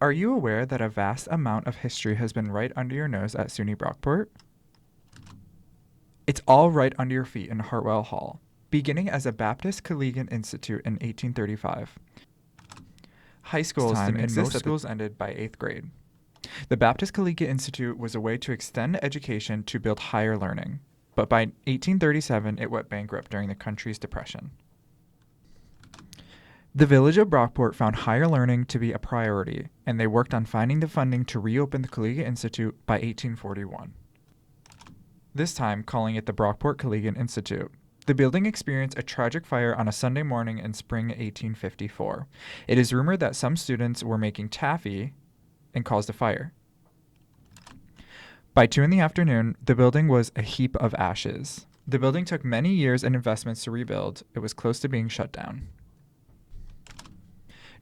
Are you aware that a vast amount of history has been right under your nose at SUNY Brockport? It's all right under your feet in Hartwell Hall, beginning as a Baptist Collegiate Institute in 1835. High school's time and most schools ended by 8th grade. The Baptist Collegiate Institute was a way to extend education to build higher learning, but by 1837 it went bankrupt during the country's depression. The village of Brockport found higher learning to be a priority, and they worked on finding the funding to reopen the Collegiate Institute by 1841. This time calling it the Brockport Collegiate Institute. The building experienced a tragic fire on a Sunday morning in spring 1854. It is rumored that some students were making taffy and caused a fire. By 2 in the afternoon, the building was a heap of ashes. The building took many years and investments to rebuild. It was close to being shut down.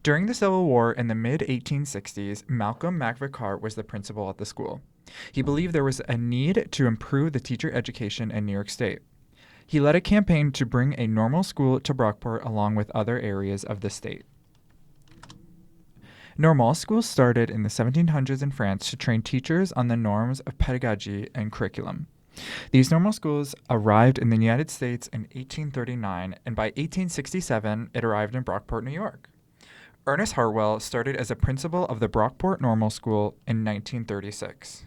During the Civil War in the mid-1860s, Malcolm McVicar was the principal at the school. He believed there was a need to improve the teacher education in New York State. He led a campaign to bring a normal school to Brockport along with other areas of the state. Normal schools started in the 1700s in France to train teachers on the norms of pedagogy and curriculum. These normal schools arrived in the United States in 1839, and by 1867, it arrived in Brockport, New York. Ernest Hartwell started as a principal of the Brockport Normal School in 1936.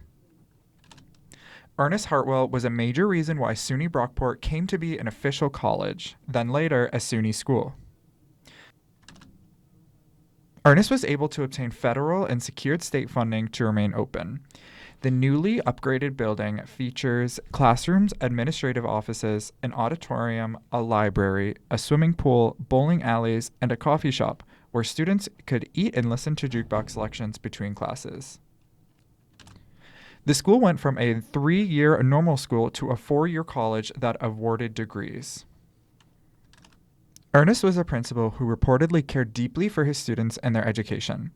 Ernest Hartwell was a major reason why SUNY Brockport came to be an official college, then later a SUNY school. Ernest was able to obtain federal and secured state funding to remain open. The newly upgraded building features classrooms, administrative offices, an auditorium, a library, a swimming pool, bowling alleys, and a coffee shop where students could eat and listen to jukebox selections between classes. The school went from a 3-year normal school to a 4-year college that awarded degrees. Ernest was a principal who reportedly cared deeply for his students and their education.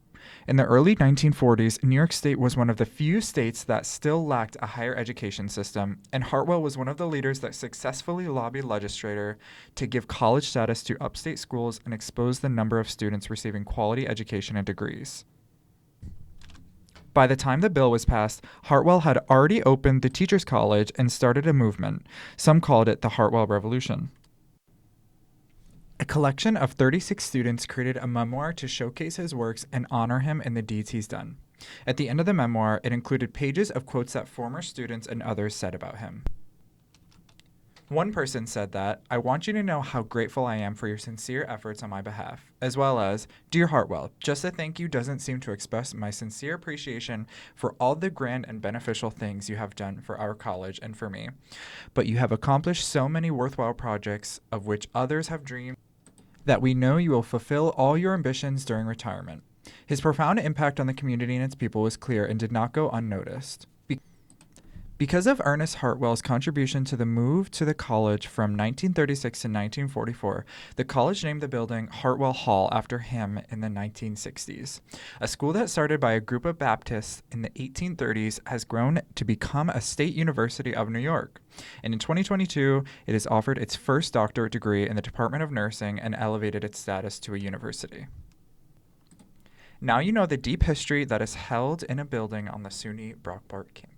In the early 1940s, New York State was one of the few states that still lacked a higher education system, and Hartwell was one of the leaders that successfully lobbied legislature to give college status to upstate schools and expose the number of students receiving quality education and degrees. By the time the bill was passed, Hartwell had already opened the Teachers College and started a movement. Some called it the Hartwell Revolution. A collection of 36 students created a memoir to showcase his works and honor him and the deeds he's done. At the end of the memoir, it included pages of quotes that former students and others said about him. One person said that, "I want you to know how grateful I am for your sincere efforts on my behalf," as well as, "Dear Hartwell, just a thank you doesn't seem to express my sincere appreciation for all the grand and beneficial things you have done for our college and for me. But you have accomplished so many worthwhile projects of which others have dreamed that we know you will fulfill all your ambitions during retirement." His profound impact on the community and its people was clear and did not go unnoticed. Because of Ernest Hartwell's contribution to the move to the college from 1936 to 1944, the college named the building Hartwell Hall after him in the 1960s. A school that started by a group of Baptists in the 1830s has grown to become a state university of New York. And in 2022, it has offered its first doctorate degree in the Department of Nursing and elevated its status to a university. Now you know the deep history that is held in a building on the SUNY Brockport campus.